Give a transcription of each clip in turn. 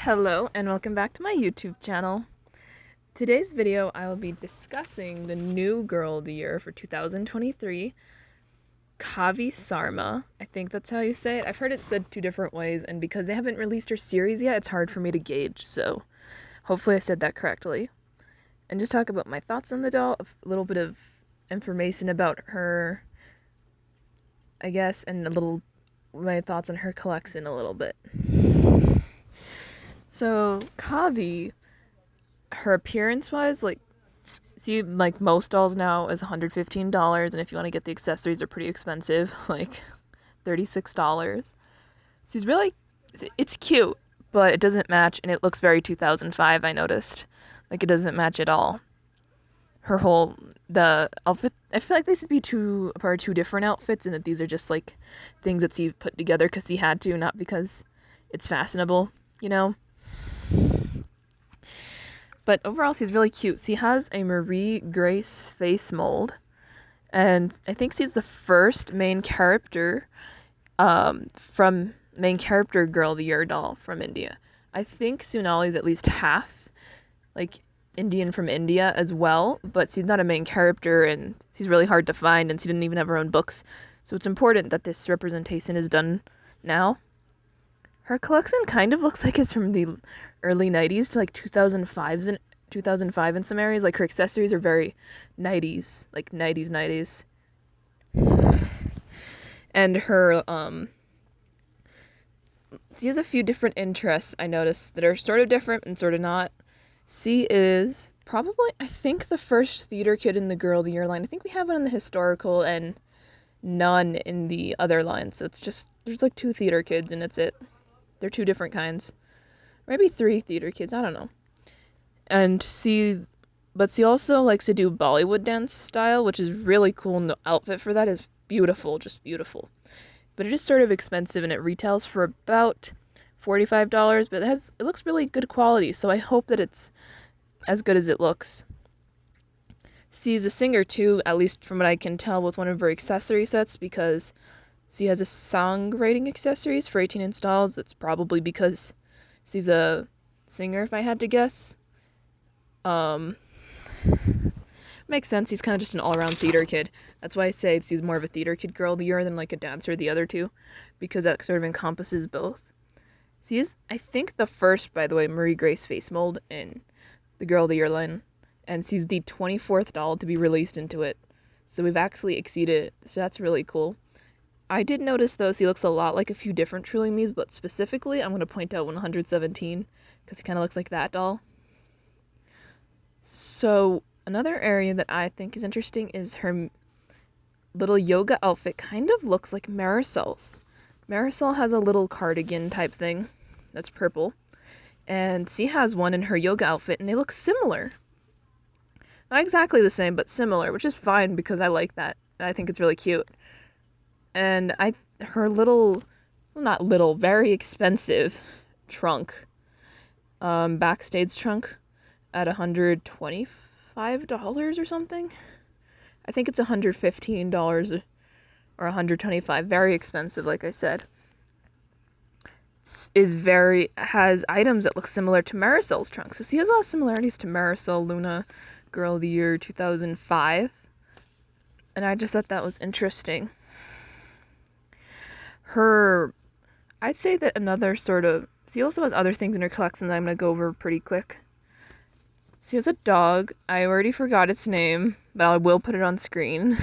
Hello and welcome back to my YouTube channel. Today's video I will be discussing the new girl of the year for 2023, Kavi Sarma. I think that's how you say it. I've heard it said two different ways, and because they haven't released her series yet, it's hard for me to gauge, so hopefully I said that correctly. And just talk about my thoughts on the doll, a little bit of information about her, I guess, and my thoughts on her collection a little bit. So, Kavi, her appearance-wise, like most dolls now is $115, and if you want to get the accessories, they're pretty expensive, like $36. It's cute, but it doesn't match, and it looks very 2005, I noticed. Like, it doesn't match at all. The outfit, I feel like they should be two different outfits, and that these are just, like, things that Steve put together because he had to, not because it's fashionable, you know? But overall, she's really cute. She has a Marie Grace face mold, and I think she's the first main character Girl of the Year doll from India. I think Sonali's at least half, like, Indian from India as well, but she's not a main character, and she's really hard to find, and she didn't even have her own books. So it's important that this representation is done now. Her collection kind of looks like it's from the early 90s to like 2005 in some areas. Like, her accessories are very 90s, like 90s. And she has a few different interests I noticed that are sort of different and sort of not. She is probably, I think, the first theater kid in the Girl of the Year line. I think we have one in the historical and none in the other line. So it's just, there's like 2 theater kids and it's it. They're 2 different kinds. Maybe 3 theater kids, I don't know. And she also likes to do Bollywood dance style, which is really cool, and the outfit for that is beautiful, just beautiful. But it is sort of expensive, and it retails for about $45, but it looks really good quality, so I hope that it's as good as it looks. She's a singer too, at least from what I can tell with one of her accessory sets, because she has a songwriting accessories for 18-inch dolls. That's probably because she's a singer, if I had to guess. Makes sense. He's kind of just an all-around theater kid. That's why I say she's more of a theater kid girl of the year than like a dancer, the other two, because that sort of encompasses both. She is, I think, the first, by the way, Marie Grace face mold in the Girl of the Year line, and she's the 24th doll to be released into it. So we've actually exceeded it, so that's really cool. I did notice, though, she looks a lot like a few different Truly Me's, but specifically, I'm going to point out 117, because he kind of looks like that doll. So, another area that I think is interesting is her little yoga outfit kind of looks like Marisol's. Marisol has a little cardigan type thing that's purple, and she has one in her yoga outfit, and they look similar. Not exactly the same, but similar, which is fine because I like that. I think it's really cute. And her very expensive trunk, backstage trunk at $125 or something. I think it's $115 or $125. Very expensive, like I said. Has items that look similar to Marisol's trunk. So she has a lot of similarities to Marisol Luna, Girl of the Year 2005. And I just thought that was interesting. I'd say that she also has other things in her collection that I'm going to go over pretty quick. She has a dog. I already forgot its name, but I will put it on screen.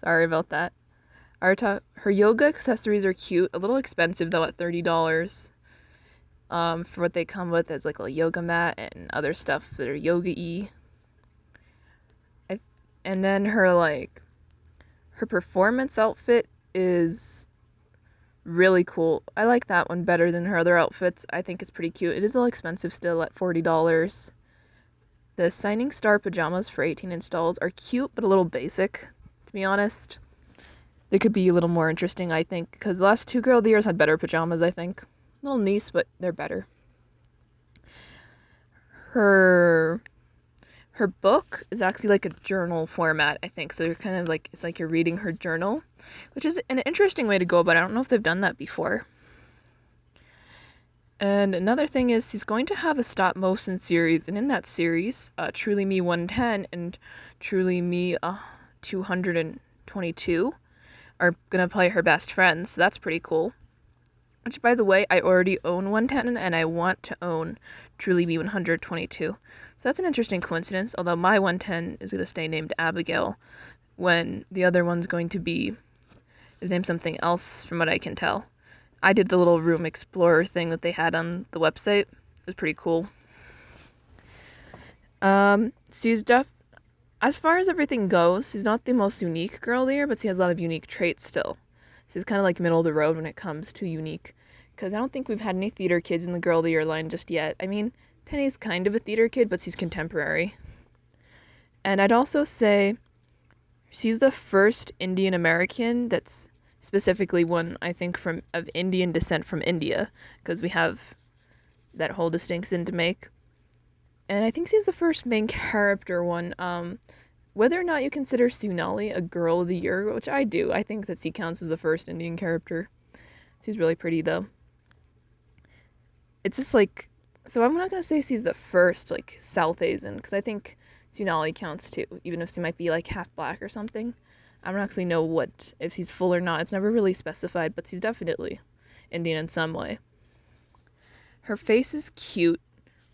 Sorry about that. Her yoga accessories are cute. A little expensive, though, at $30. For what they come with as, like, a yoga mat and other stuff that are yoga-y. And then her performance outfit is really cool. I like that one better than her other outfits. I think it's pretty cute. It is a little expensive still at $40. The Shining Star pajamas for 18-inch dolls are cute, but a little basic, to be honest. They could be a little more interesting, I think, because the last 2 Girl of the Years had better pajamas, I think. A little nice, but they're better. Her book is actually like a journal format, I think, so you're kind of like, it's like you're reading her journal, which is an interesting way to go about it. I don't know if they've done that before. And another thing is he's going to have a stop motion series, and in that series, Truly Me 110 and Truly Me 222 are gonna play her best friends, so that's pretty cool. Which, by the way, I already own 110 and I want to own Truly Me 122. So that's an interesting coincidence, although my 110 is gonna stay named Abigail when the other one's going to be is named something else from what I can tell. I did the little room explorer thing that they had on the website. It was pretty cool. She's as far as everything goes, she's not the most unique girl there, but she has a lot of unique traits still. She's kind of like middle of the road when it comes to unique. Because I don't think we've had any theater kids in the Girl of the Year line just yet. I mean, Tenny's kind of a theater kid, but she's contemporary. And I'd also say she's the first Indian American that's specifically one, I think, of Indian descent from India, because we have that whole distinction to make. And I think she's the first main character one. Whether or not you consider Sunali a Girl of the Year, which I do, I think that she counts as the first Indian character. She's really pretty, though. It's just like, so I'm not gonna say she's the first, like, South Asian, because I think Sunali counts too, even if she might be, like, half black or something. I don't actually know if she's full or not. It's never really specified, but she's definitely Indian in some way. Her face is cute.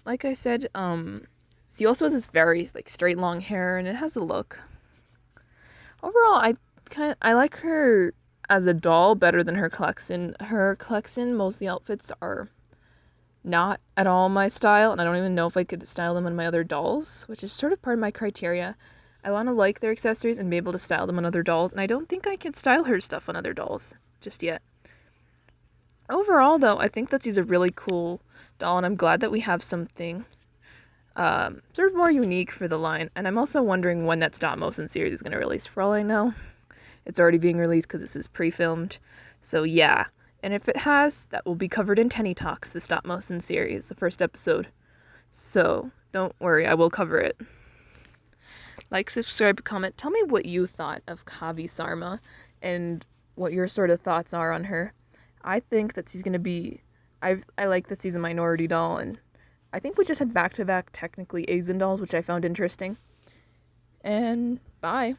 Like I said, she also has this very, like, straight long hair, and it has a look. Overall, I like her as a doll better than her collection. Her collection, most of the outfits are not at all my style, and I don't even know if I could style them on my other dolls, which is sort of part of my criteria. I want to like their accessories and be able to style them on other dolls, and I don't think I can style her stuff on other dolls just yet. Overall, though, I think that she's a really cool doll, and I'm glad that we have something sort of more unique for the line. And I'm also wondering when that stop motion series is going to release. For all I know, it's already being released because this is pre-filmed. So yeah, and if it has, that will be covered in Tenny Talks, the stop motion series, the first episode. So don't worry, I will cover it. Like, subscribe, comment, tell me what you thought of Kavi Sarma and what your sort of thoughts are on her. I think that she's gonna be, I like that she's a minority doll, and I think we just had back-to-back technically Asian dolls, which I found interesting. And bye.